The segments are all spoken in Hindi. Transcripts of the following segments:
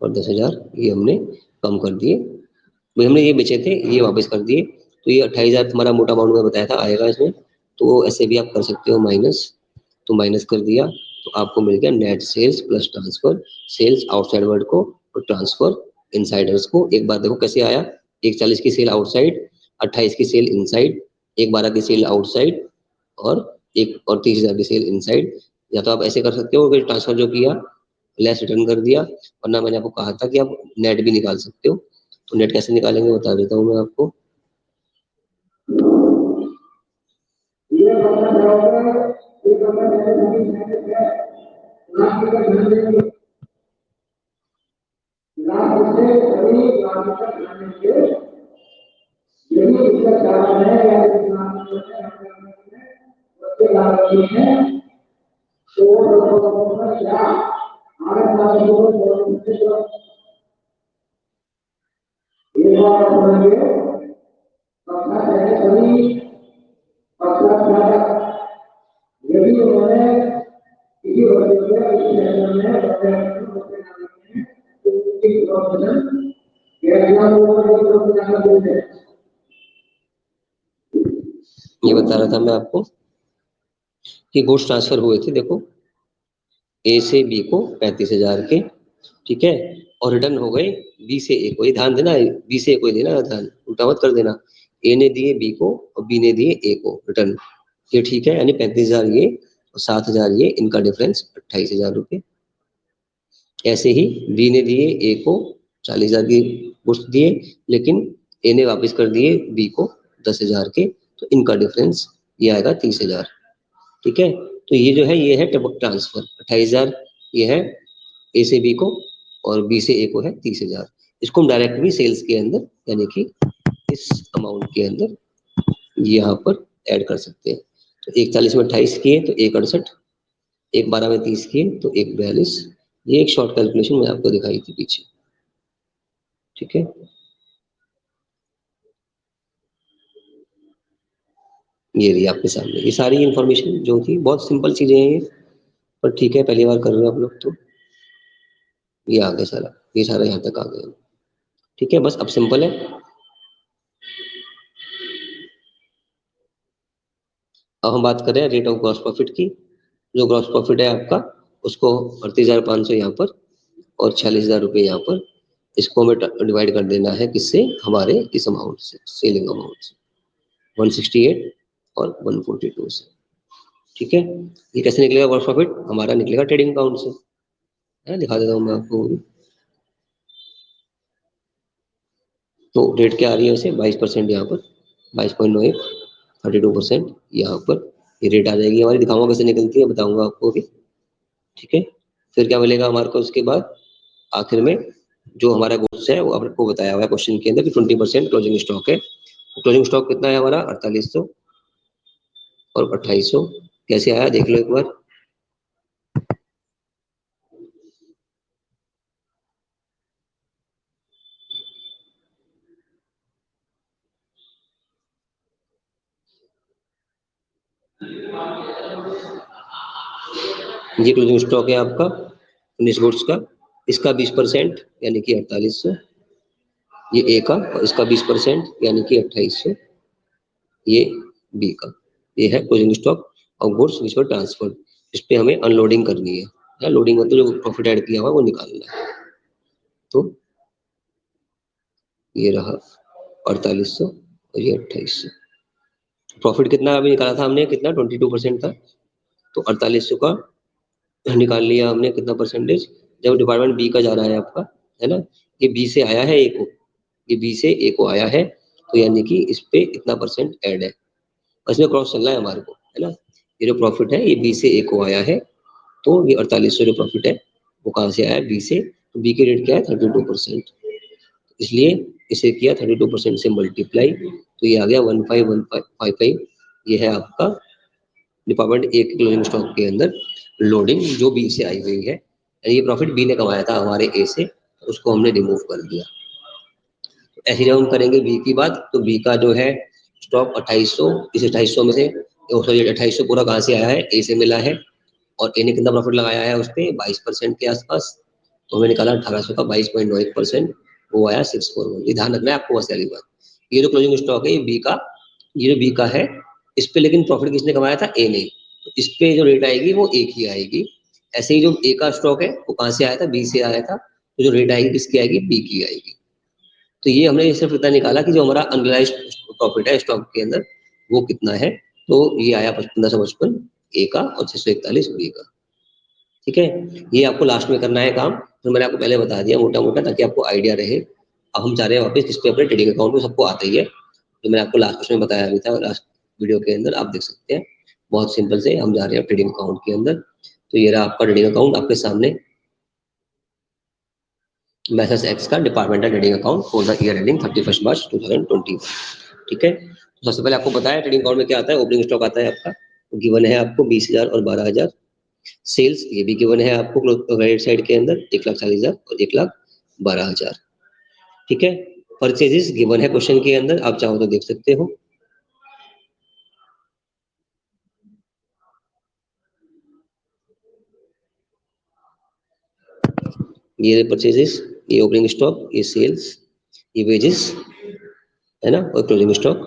और 10,000 ये हमने कम कर दिए। भाई हमने ये बेचे थे, ये वापस कर दिए, तो ये 28,000 तुम्हारा मोटा अमाउंट में बताया था आएगा इसमें, तो ऐसे भी आप कर सकते हो माइनस, तो माइनस कर दिया तो आपको मिल गया net sales plus transfer, sales outside world को और ट्रांसफर इनसाइडर्स को। एक बार देखो कैसे आया, 140 की सेल आउटसाइड, 28 की सेल इनसाइड, 112 की सेल आउटसाइड और 30,000 की सेल इनसाइड। या तो आप ऐसे कर सकते हो कि ट्रांसफर जो किया लेस रिटर्न कर दिया, वरना मैंने आपको कहा था कि आप नेट भी निकाल सकते हो। तो नेट कैसे निकालेंगे बता देता हूँ मैं आपको। ये बता रहा था मैं आपको कि गुड्स ट्रांसफर हुए थे, देखो ए से बी को 35,000 के, ठीक है, और रिटर्न हो गए बी से ए को। ये ध्यान देना, बी से ए को ही देना ध्यान, उल्टा मत कर देना। ए ने दिए बी को और बी ने दिए ए को रिटर्न, ये ठीक है, यानी 35,000 ये और 7,000 ये, इनका डिफरेंस 28,000 रुपये। ऐसे ही बी ने दिए ए को 40,000 की गुड्स दिए, लेकिन ए ने वापस कर दिए बी को 10,000 के, तो इनका डिफरेंस ये आएगा 30,000, ठीक है। तो ये जो है ये है ट्रांसफर, 28,000 ये है ए से बी को और बी से ए को है 30,000। इसको हम डायरेक्ट भी सेल्स के अंदर यानी कि इस अमाउंट के अंदर यहाँ पर ऐड कर सकते हैं। तो 41 में 28 किए तो 168, 112 में 30 किए तो 142। ये एक शॉर्ट कैलकुलेशन मैं आपको दिखाई थी पीछे, ठीक है। ये रही आपके सामने ये सारी इंफॉर्मेशन जो थी, बहुत सिंपल चीजें हैं ये, पर ठीक है पहली बार कर रहे हो आप लोग तो ये आ गया सारा, ये सारा यहाँ तक आ गया, ठीक है, बस अब सिंपल है। अब हम बात करें रेट ऑफ ग्रॉस प्रॉफिट की। जो ग्रॉस प्रॉफिट है आपका, उसको 38,500 यहाँ पर और 46,000 रुपये यहाँ पर, इसको हमें डिवाइड कर देना है किससे, हमारे इस अमाउंट से, सेलिंग अमाउंट से 168 और 142 से, ठीक है। ये कैसे निकलेगा ग्रॉस प्रॉफिट, हमारा निकलेगा ट्रेडिंग अकाउंट से, है दिखा देता हूँ मैं आपको। तो रेट क्या आ रही है वैसे 22% यहाँ पर, 22.91, 32% यहाँ पर ये रेट आ जाएगी हमारी, दिखाऊंगा कैसे निकलती है, बताऊंगा आपको भी, ठीक है। फिर क्या मिलेगा हमारे को उसके बाद आखिर में, जो हमारा गुड्स है वो आपको बताया हुआ है क्वेश्चन के अंदर कि 20% क्लोजिंग स्टॉक है। तो क्लोजिंग स्टॉक कितना है हमारा 4800 और 2800, कैसे आया देख लो एक बार। ये क्लोजिंग स्टॉक है आपका फिनिश गुड्स का, इसका 20% यानी कि 4800, ये ए का, और इसका 20% यानी कि 2800, ये बी का। ये है क्लोजिंग स्टॉक और गुड्स विच वर ट्रांसफर्ड। इस पे हमें अनलोडिंग करनी है, या लोडिंग मतलब जो प्रॉफिट ऐड किया हुआ वो निकालना है। तो ये रहा 4800 और ये 2800। प्रॉफिट कितना अभी निकाला था हमने, कितना 22% था, तो 4800 का निकाल लिया हमने कितना परसेंटेज, जब डिपार्टमेंट बी का जा रहा है आपका, है ना, ये बी से आया है ए को, ये बी से ए को आया है, तो यानी कि इस पे इतना परसेंट ऐड है, इसमें क्रॉस चल रहा है हमारे को, है ना। ये जो प्रॉफिट है ये बी से ए को आया है, तो ये 4800 जो प्रॉफिट है वो कहाँ से आया, बी से, तो बी की रेट क्या है 32%, इसलिए इसे किया 32% से मल्टीप्लाई, तो ये आ गया 15155। ये है आपका डिपार्टमेंट ए के क्लोजिंग स्टॉक के अंदर लोडिंग जो बी से आई हुई है, यानी ये प्रॉफिट बी ने कमाया था हमारे ए से, तो उसको हमने रिमूव कर दिया। तो ऐसे जब हम करेंगे बी की बात, तो बी का जो है स्टॉक 2800, इस 2800 में से, सॉरी 2800 पूरा कहाँ से आया है, ए से मिला है, और ए ने कितना प्रॉफिट लगाया है उस पर 22% के आसपास, तो हमें निकाला 1800 का 22.91%, वो आया 641। ये ध्यान रखना है आपको, बस वाली बात। ये जो क्लोजिंग स्टॉक है ये बी का, ये जो बी का है, इस पे लेकिन प्रॉफिट किसने कमाया था? ए ने। तो इस पे जो रेट आएगी वो ए की आएगी। ऐसे ही जो ए का स्टॉक है वो कहाँ से आया था? बी से आया था। तो जो रेट आएगी किसकी आएगी? बी की आएगी। तो ये हमने सिर्फ इतना निकाला कि जो हमारा अनरियलाइज्ड प्रॉफिट है स्टॉक के अंदर वो कितना है। तो ये आया 1555 ए का और 641 बी का। ठीक है, ये आपको लास्ट में करना है काम। तो मैंने आपको पहले बता दिया मोटा मोटा, ताकि आपको आइडिया रहे। अब हम जा रहे हैं वापस जिस पे अपने ट्रेडिंग अकाउंट में सबको आता ही है, जो मैंने आपको लास्ट क्वेश्चन में बताया भी था, लास्ट वीडियो के अंदर आप देख सकते हैं। बहुत सिंपल से हम जा रहे हैं ट्रेडिंग अकाउंट के अंदर। तो ये रहा आपका ट्रेडिंग अकाउंट आपके सामने, मैसेज एक्स का departmental trading account for the year ending 31 मार्च 2020। ठीक है, तो सबसे पहले आपको पता है ट्रेडिंग अकाउंट में क्या आता है। ओपनिंग स्टॉक आता है आपका, गिवन है आपको 20,000 और 12,000। सेल्स ये भी गिवन है आपको क्रेडिट साइड के अंदर 1,40,000 और 1,12,000। ठीक है, परचेजेस गिवन है क्वेश्चन के अंदर, आप चाहो तो देख सकते हो। ये परचेजेस, ये ओपनिंग स्टॉक, ये सेल्स, ये वेजेस, है ना, और क्लोजिंग स्टॉक।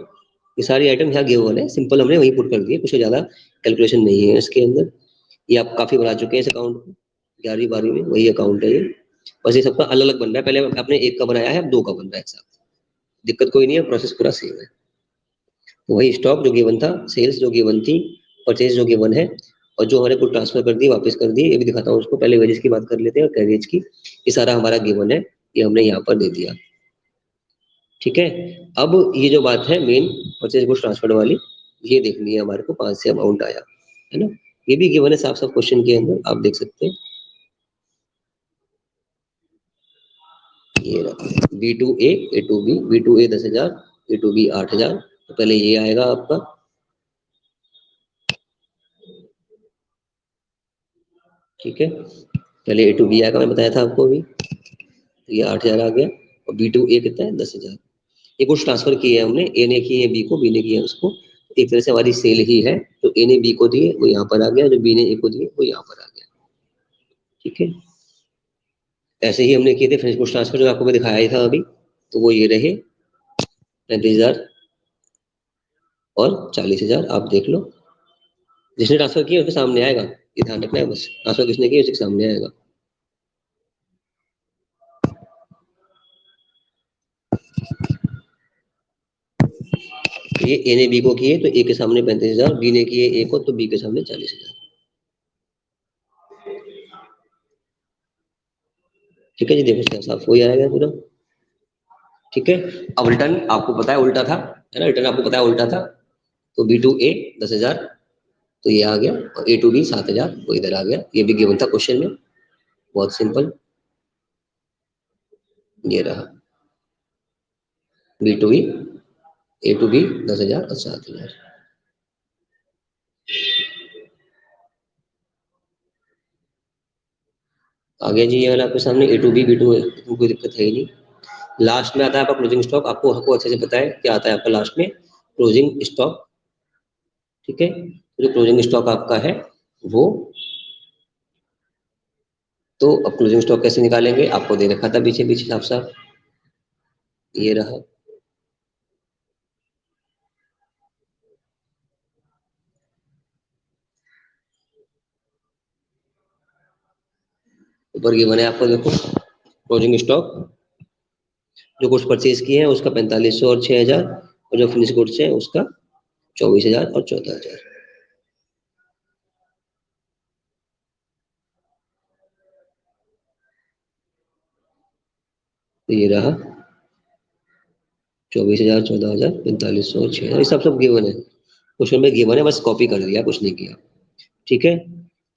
ये सारी आइटम यहाँ गिवन है, सिंपल हमने वही पुट कर दिए, कुछ ज्यादा कैलकुलेशन नहीं है इसके अंदर। ये आप काफी बना चुके हैं इस अकाउंट को, 11वीं 12वीं में वही अकाउंट है ये। बस ये सबका अलग अलग बन रहा है, पहले आपने एक का बनाया है, अब दो का बन रहा है एक साथ। दिक्कत कोई नहीं है, प्रोसेस पूरा सेम है। तो वही स्टॉक जो गिवन था, सेल्स जो गिवन थी, परचेज जो गिवन है, और जो हमारे को ट्रांसफर कर दी वापस कर दी, ये भी दिखाता हूँ उसको। पहले वेजेस की बात कर लेते हैं और कैरियज की। ये सारा हमारा गिवन है, ये हमने यहाँ पर दे दिया। ठीक है, अब ये जो बात है मेन परचेज गुड्स ट्रांसफर वाली, ये देखनी है हमारे को, 5 से अमाउंट आया है ना। ये भी गिवन है साफ साफ क्वेश्चन के अंदर, आप देख सकते हैं। ये रहा B2A, A2B, B2A 10,000, A2B 8,000। तो पहले ये आएगा आपका, ठीक है, पहले A2B आएगा, मैं बताया था आपको अभी। तो ये 8,000 आ गया, और B2A कितना है? 10,000। ये कुछ ट्रांसफर किए हैं हमने, ए ने किए हैं बी को, बी ने किया है उसको। एक तरह से हमारी सेल ही है। तो ए ने बी को दिए वो यहाँ पर आ गया, जो बी ने ए को दिए वो यहाँ पर आ गया। ठीक है, ऐसे ही हमने किए थे फिनिश गुड्स ट्रांसफर, जो आपको मैं दिखाया ही था अभी। तो वो ये रहे 35,000 और 40,000, आप देख लो। जिसने ट्रांसफर किया उसके सामने आएगा, ये ध्यान रखना है बस। ट्रांसफर किसने किया उसके सामने आएगा। ये ए ने बी को किए तो ए के सामने 35,000, बी ने किए ए को तो बी के सामने 40,000। ठीक है जी, देखो इसका साफ हो आएगा पूरा। ठीक है, अब रिटर्न आपको पता है उल्टा था, है ना, रिटर्न आपको पता है उल्टा था। तो B2A 10,000, तो ये आ गया, और A2B 7,000 वो इधर आ गया। ये भी गिवन था क्वेश्चन में, बहुत सिंपल। ये रहा B2E, A2B 10,000 और 7,000। आ गया जी ये वाला आपके सामने A2B B2A, कोई दिक्कत है ही नहीं। लास्ट में आता है आपका क्लोजिंग स्टॉक, आपको अच्छे से पता है क्या आता है आपका लास्ट में? Closing stock. ठीक है, तो जो क्लोजिंग स्टॉक आपका है वो, तो अब क्लोजिंग स्टॉक कैसे निकालेंगे आपको दे रखा था पीछे पीछे साफ साफ। ये रहा, ऊपर ये बने आपको देखो, क्लोजिंग स्टॉक जो गुड्स परचेज किए हैं उसका 4,500 और 6,000, और जो फिनिश गुड्स है उसका 24,000 और 14,000। तो ये रहा 24,000, 14,000, 4,500 और 6,000, ये सब गिवन है क्वेश्चन में, गिवन है, बस कॉपी कर दिया, कुछ नहीं किया। ठीक है,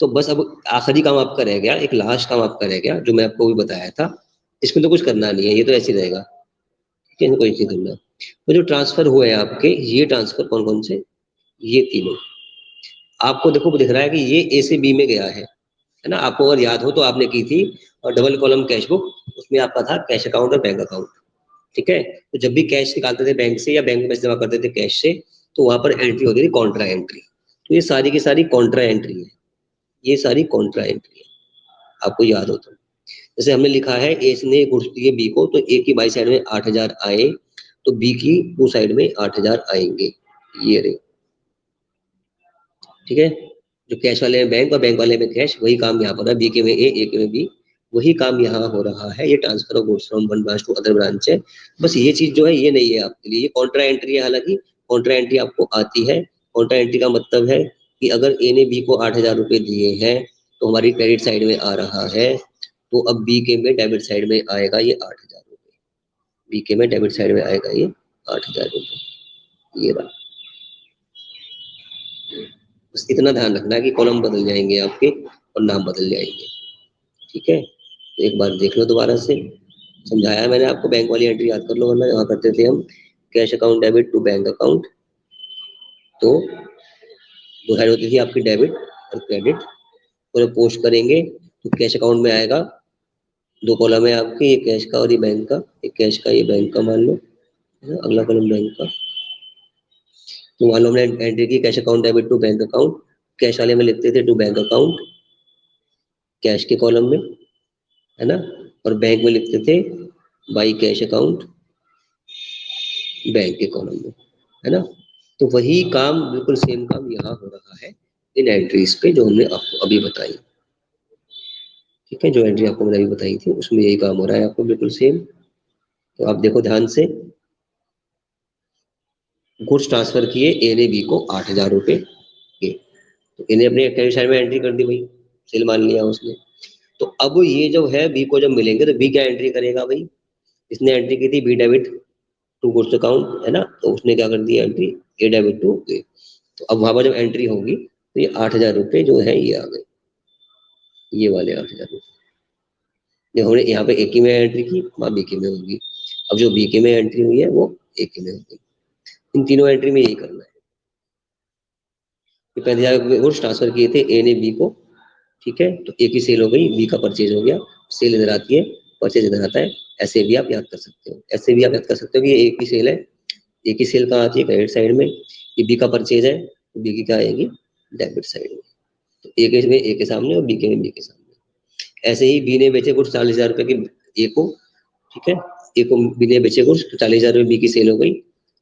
तो बस अब आखिरी काम आपका रह गया, एक लास्ट काम आपका रह गया, जो मैं आपको भी बताया था। इसमें तो कुछ करना नहीं है, ये तो ऐसे ही रहेगा। ठीक है, कोई नहीं करना। तो जो ट्रांसफर हुए हैं आपके, ये ट्रांसफर कौन कौन से? ये तीनों आपको देखो दिख रहा है कि ये ए से बी में गया है ना। आपको अगर याद हो तो आपने की थी, और डबल कॉलम कैश बुक, उसमें आपका था कैश अकाउंट और बैंक अकाउंट। ठीक है, तो जब भी कैश निकालते थे बैंक से या बैंक में पैसे जमा करते थे कैश से, तो वहां पर एंट्री होती थी कॉन्ट्रा एंट्री। तो ये सारी की सारी कॉन्ट्रा एंट्री है, ये सारी कॉन्ट्रा एंट्री है, आपको याद हो तो। जैसे हमने लिखा है ए ने गुड्स दिए बी को, तो ए की बाई साइड में 8,000 आए, तो बी की टू साइड में 8,000 आएंगे, ये रहे। ठीक है, जो कैश वाले में बैंक और बैंक वाले में कैश, वही काम यहाँ पर है, बी के में ए के में बी, वही काम यहाँ हो रहा है। ये transfer of goods from one branch to other branch है। बस ये चीज जो है ये नहीं है आपके लिए, ये कॉन्ट्रा एंट्री है। हालांकि कॉन्ट्रा एंट्री आपको आती है। कॉन्ट्रा एंट्री का मतलब है कि अगर ए ने बी को 8,000 रुपए दिए हैं, तो हमारी क्रेडिट साइड में आ रहा है, तो अब बी के में डेबिट साइड में आएगा ये 8,000 रुपए, बी के में डेबिट साइड में आएगा ये 8,000 रुपए, ये रहा। बस इतना ध्यान रखना है कि कॉलम बदल जाएंगे आपके और नाम बदल जाएंगे। ठीक है, तो एक बार देख लो दोबारा से, समझाया है मैंने आपको। बैंक वाली एंट्री याद कर लो, वरना यहाँ करते थे हम cash account debit to bank account, तो दो साइड होती थी आपकी, डेबिट और क्रेडिट। तो जब पोस्ट करेंगे तो कैश अकाउंट में आएगा, दो कॉलम है आपके, ये कैश का और ये बैंक का, ये कैश का ये बैंक का मान लो, है ना, अगला कॉलम बैंक का। तो मान लो हमने एंट्री की cash account debit to bank account, cash वाले में लिखते थे टू बैंक अकाउंट कैश के कॉलम में, है ना, और बैंक में लिखते थे बाई कैश अकाउंट बैंक के कॉलम में, है ना। तो वही काम, बिल्कुल सेम काम यहाँ हो रहा है इन एंट्रीज पे, जो हमने आपको अभी बताई। ठीक है, जो एंट्री आपको मैंने अभी बताई थी उसमें यही काम हो रहा है आपको, बिल्कुल सेम। तो आप देखो ध्यान से, गुड्स ट्रांसफर किए ए ने बी को 8,000 रुपए के, तो इन्हें अपने क्रेडिट साइड में एंट्री कर दी भाई, सेल मान लिया उसने। तो अब ये जो है बी को जब मिलेंगे, तो बी क्या एंट्री करेगा भाई, इसने एंट्री की थी B debit to goods account, है ना, तो उसने क्या कर दिया entry A debit to A. तो अब वहां पर जब एंट्री होगी तो ये 8,000 रुपए जो है ये आ गए, ये वाले 8,000 रुपए। देखो हमने यहाँ पे ए की में एंट्री की, वहां बी की में होगी। अब जो बी के में एंट्री हुई है वो ए की में होगी। इन तीनों एंट्री में यही करना है। ये 35,000 रुपए गुड्स ट्रांसफर किए थे ए ने बी को, ठीक है, तो ए की सेल हो गई, बी का परचेज हो गया, सेल इधर आती है, परचेज इधर आता है। ऐसे भी आप याद कर सकते हो, ऐसे भी आप याद कर सकते हो कि ये ए की सेल है, ए की सेल कहाँ आती है, क्रेडिट साइड में। ये बी का परचेज है, तो बी की क्या आएगी, डेबिट साइड में। तो ए के में ए के सामने और बी के में बी के सामने। ऐसे ही बी ने बेचे कुछ 40,000 रुपए के ए को, ठीक है, ए को बी ने बेचे कुछ, तो 40,000 रुपए बी की सेल हो गई,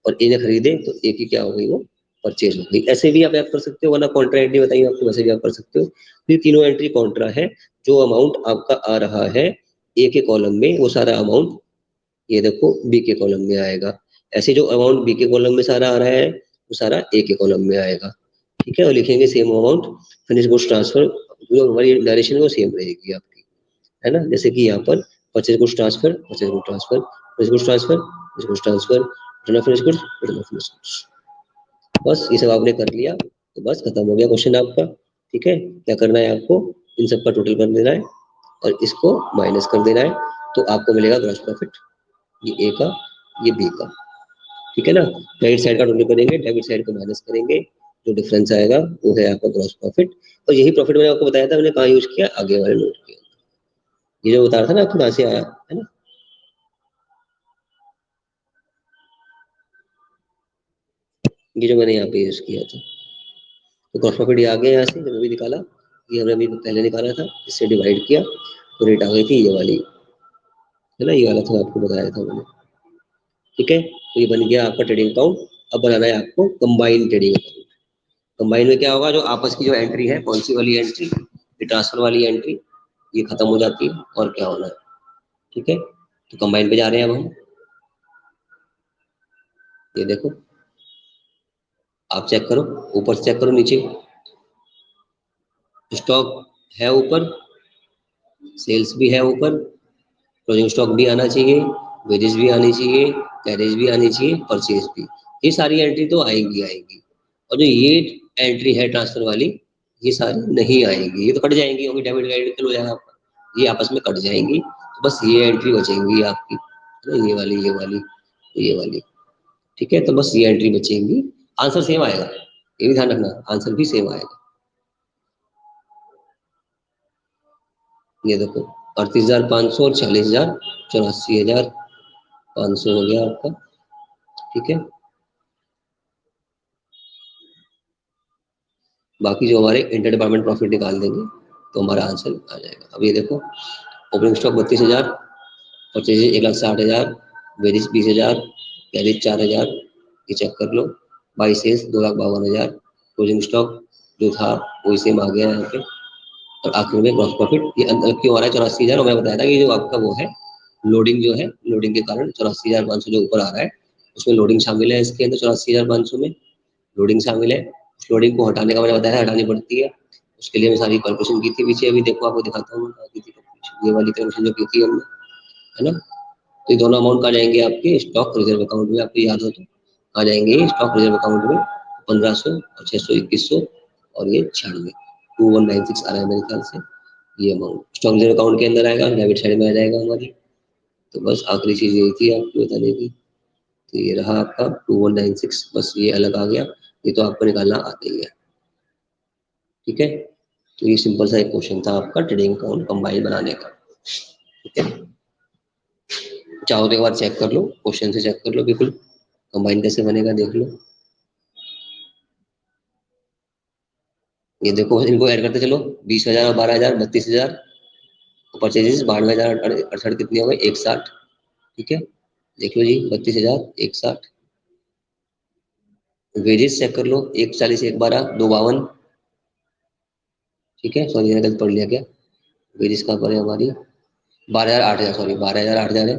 और ए ने खरीदे तो ए की क्या हो गई, वो परचेज हो गई। ऐसे भी आप याद कर सकते हो, वरना कॉन्ट्रा एंट्री बताइए आपको, वैसे भी आप कर सकते हो। तो ये तीनों एंट्री कॉन्ट्रा है। जो अमाउंट आपका आ रहा है ए के कॉलम में, वो सारा अमाउंट ये देखो बी के कॉलम में आएगा। ऐसे जो अमाउंट बी के कॉलम में सारा आ रहा है, वो सारा ए के कॉलम में आएगा। ठीक है, और लिखेंगे same amount, finish goods transfer, जो हमारी डायरेक्शन है वो सेम रहेगी आपकी, है ना। जैसे कि यहाँ पर purchase goods transfer, purchase goods transfer, purchase goods transfer, purchase goods transfer, return of finish goods, return of finish goods. बस ये सब आपने कर लिया तो बस खत्म हो गया क्वेश्चन आपका। ठीक है, क्या करना है आपको, इन सब का टोटल कर देना है और इसको माइनस कर देना है, तो आपको मिलेगा ग्रॉस प्रॉफिट, ये ए का, ये बी का। ठीक है ना, क्रेडिट साइड का टोटल करेंगे, डेबिट साइड को माइनस करेंगे, जो डिफरेंस आएगा वो है आपका ग्रॉस प्रॉफिट। और यही प्रॉफिट मैंने आपको बताया था, मैंने कहाँ यूज किया, आगे वाले नोट किया। ये जो बता रहा था ना आपको कहाँ से आया, है ना, ये जो मैंने यहाँ पे यूज किया था। तो ग्रॉस प्रॉफिट ये आ गया यहाँ से, जब अभी निकाला, ये हमने अभी पहले निकाला था, इससे डिवाइड किया तो रेट आ गई थी ये वाली, है ना, ये वाला था आपको बताया था मैंने। ठीक है, तो ये बन गया आपका ट्रेडिंग अकाउंट। अब बनाना है आपको कंबाइंड ट्रेडिंग अकाउंट। कंबाइन में क्या होगा, जो आपस की जो एंट्री है, कौन सी वाली एंट्री, ये ट्रांसफर वाली एंट्री, ये खत्म हो जाती है और क्या होना है। ठीक है, तो कंबाइन पे जा रहे हैं अब हम। ये देखो, आप चेक करो, ऊपर से चेक करो, नीचे स्टॉक है ऊपर, सेल्स भी है ऊपर, क्लोजिंग स्टॉक भी आना चाहिए, वेजेस भी आनी चाहिए, कैरेज भी आनी चाहिए, परचेज भी। ये सारी एंट्री तो आएंगी आएंगी। और जो ये एंट्री है ट्रांसफर वाली, ये सारी नहीं आएंगी, ये तो कट जाएंगी, क्योंकि डेबिट क्रेडिट हो जाएगा आपका, ये आपस में कट जाएंगी। तो बस ये एंट्री बचेंगी आपकी, है ना, ये वाली, ये वाली, ये वाली। ठीक है, तो बस ये एंट्री बचेंगी। आंसर सेम आएगा, ये भी ध्यान रखना, आंसर भी सेम आएगा। ये देखो, 38,500 और 40,000, 84,500 हो गया आपका। ठीक है, बाकी जो हमारे इंटर डिपार्टमेंट प्रॉफिट निकाल देंगे तो हमारा आंसर आ जाएगा। अब ये देखो, opening stock 32,000, purchase 1,60,000, Vries 20,000, carriage 4,000, ये चेक कर लो। बाई सेल्स 2,52,000, क्लोजिंग स्टॉक जो था वही सेम आ गया यहाँ पे। और आखिर में ग्रॉस प्रॉफिट ये अंदर क्यों आ रहा है 84,000, और मैं बताया था कि जो आपका वो है लोडिंग जो है, लोडिंग के कारण 84,500 जो ऊपर आ रहा है उसमें लोडिंग शामिल है। इसके अंदर 84,500 में लोडिंग शामिल है। लोडिंग को हटाने का मैंने बताया हटानी पड़ती है, उसके लिए मैं सारी कैलकुलेशन की थी पीछे, अभी देखो आपको दिखाता हूँ ये वाली कैलकुलेशन जो की थी हमने, है ना। तो ये दोनों अमाउंट कहाँ जाएंगे आपके स्टॉक रिजर्व अकाउंट में, आपको याद हो तो कहाँ जाएंगे स्टॉक रिजर्व अकाउंट में 1,500 और 600 2100 और ये 96 2196 आ रहा है मेरे ख्याल से। ये अमाउंट स्टॉक रिजर्व अकाउंट के अंदर आएगा, डेबिट साइड में आ जाएगा हमारी। तो बस आखिरी चीज यही थी आपको बताने की। तो ये रहा आपका 2196, बस ये अलग आ गया, ये तो आपको निकालना आता ही है। ठीक है, तो ये सिंपल सा एक क्वेश्चन था आपका ट्रेडिंग अकाउंट कंबाइन बनाने का। ठीक है, चाहो तो एक बार चेक कर लो, क्वेश्चन से चेक कर लो बिल्कुल कंबाइन कैसे बनेगा देख लो। ये देखो इनको ऐड करते चलो, 20,000 और 12,000 32,000, परचेजेस 92,000 68 कितने हो गए 160। ठीक है, देख लो जी 32,000 160। वेजेस चेक कर लो 140 112 252। ठीक है, सॉरी मैंने गलत पढ़ लिया क्या, वेजेस कहाँ पर है हमारी 12,000 8,000, सॉरी 12,000 8,000 है।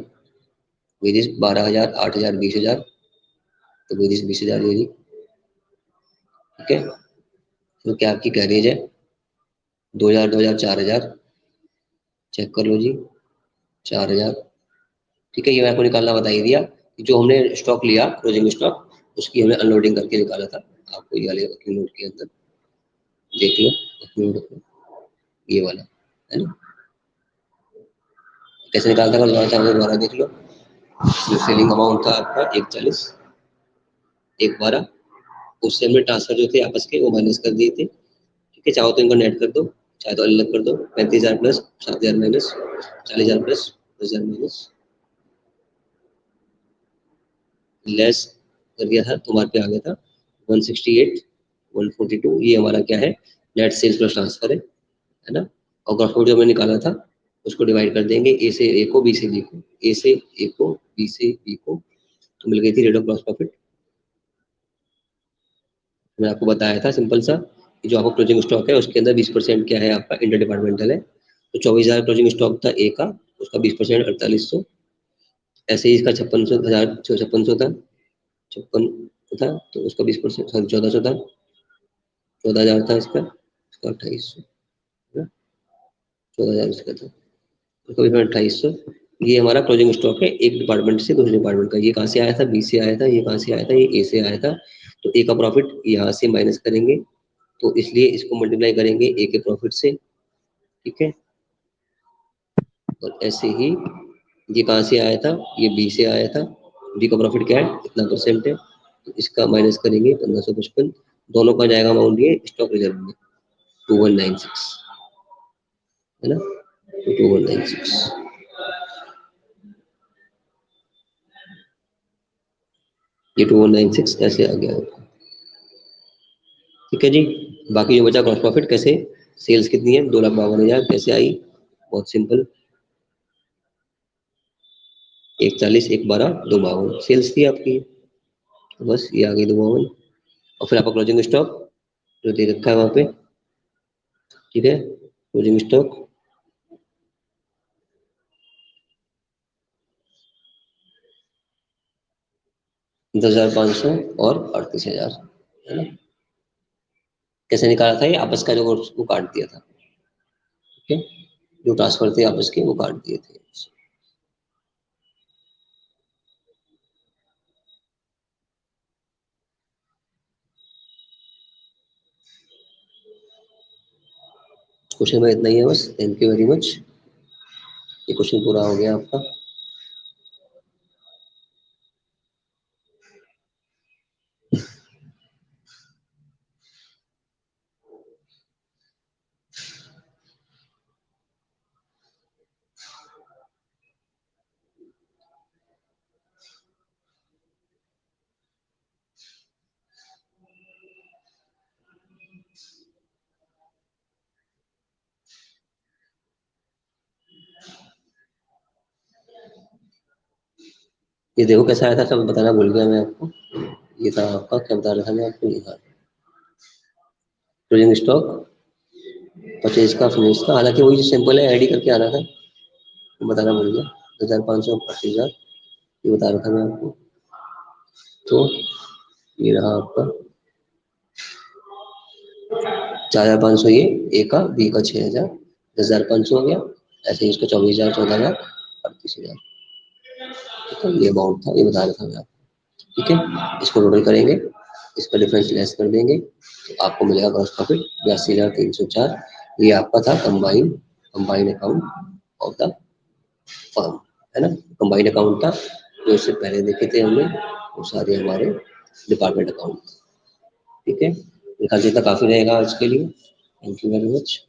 वेजेस 12,000 8,000 20,000, तो वेजेस 20,000 ये जी। ठीक है, तो क्या आपकी कैरिज है 2,000 2,000 4,000, चेक कर लो जी 4,000। ठीक है, ये मैं आपको निकालना बता ही दिया कि जो हमने स्टॉक लिया क्लोजिंग स्टॉक उसकी हमने अनलोडिंग करके निकाला था। आपको ये वाले नोट के अंदर देख लो, नोट ये वाला है ना, कैसे निकालता है दोबारा चाहो तो दोबारा देख लो। जो सेलिंग अमाउंट था आपका 140 112, उससे हमने ट्रांसफर जो थे आपस के वो माइनस कर दिए थे। ठीक है, चाहो तो इनको नेट कर दो, चाहे तो अलग कर दो, 35,000 plus 7,000 minus 40,000 plus 10,000 minus less कर दिया था, तुम्हारे पे आ गया था 168 142। ये हमारा क्या है नेट सेल्स प्लस ट्रांसफर है ना। और ग्रॉस प्रॉफिट जो हमने निकाला था उसको डिवाइड कर देंगे, ए से ए को, बी से बी को, ए से ए को, बी से बी को, तो मिल गई थी रेट ऑफ ग्रॉस प्रॉफिट। मैंने आपको बताया था सिंपल सा कि जो आपका क्लोजिंग स्टॉक है उसके अंदर 20% क्या है आपका इंटर डिपार्टमेंटल है। तो 24,000 क्लोजिंग स्टॉक था ए का, उसका 20% 4800। ऐसे ही इसका 56,000 5600 था, 56 था तो उसका 20% सॉरी 1400 था, 14,000 था इसका 2800, 14,000 इसका था, उसका 2800। ये हमारा क्लोजिंग स्टॉक है एक डिपार्टमेंट से दूसरे डिपार्टमेंट का। ये कहाँ से आया था बी से आया था, ये कहाँ से आया था ये ए से आया था। तो ए का प्रॉफिट यहाँ से माइनस करेंगे, तो इसलिए इसको मल्टीप्लाई करेंगे ए के प्रॉफिट से। ठीक है, और ऐसे ही ये कहाँ से आया था, ये बी से आया था, बी का प्रॉफिट क्या है इतना परसेंट है, तो इसका माइनस करेंगे 1555। दोनों का जाएगा अमाउंट ये स्टॉक रिजर्व में 2196, है ना, तो 2196 ये 2196 ऐसे आ गया। ठीक है जी, बाकी जो बचा ग्रॉस प्रॉफिट कैसे, सेल्स कितनी है 2,52,000 कैसे आई, बहुत सिंपल 140 112 252 सेल्स थी आपकी, तो बस ये आ गई 252। और फिर आपका क्लोजिंग स्टॉक जो दे रखा है वहाँ पे, ठीक है, क्लोजिंग स्टॉक 10,500 और 38,000, है ना। कैसे निकाला था ये आपस का जो उसको काट दिया था। ठीक है, जो ट्रांसफर थे आपस के वो काट दिए थे। क्वेश्चन में इतना ही है बस, थैंक यू वेरी मच, ये क्वेश्चन पूरा हो गया आपका। ये देखो कैसा आया था, सब बताना भूल गया मैं आपको। ये था आपका, क्या बता रहा था मैं आपको, ये था क्लोजिंग स्टॉक, परचेज का, फिनिश का, हालांकि वही सिंपल है, ऐड ही करके आना था, बताना भूल गया। 2500 80,000 ये बता रहा था मैं आपको। तो ये रहा आपका 4,500, ये ए का, बी का 6,000, 10,500 हो गया। ऐसे ही इसका 24,000, 14,000, 38,000। ठीक है, ये अमाउंट था, ये बता रहा था मैं आपको। ठीक है, इसको टोटल करेंगे, इसका डिफरेंस लेस कर देंगे, तो आपको मिलेगा ग्रॉस प्रॉफिट 82,304। ये आपका था combine account of the firm, है ना। कंबाइन अकाउंट था, जो इससे पहले देखे थे हमने, वो सारे हमारे डिपार्टमेंट अकाउंट। ठीक है, मेरे ख्याल से इतना काफी रहेगा आज के लिए। Thank you very much.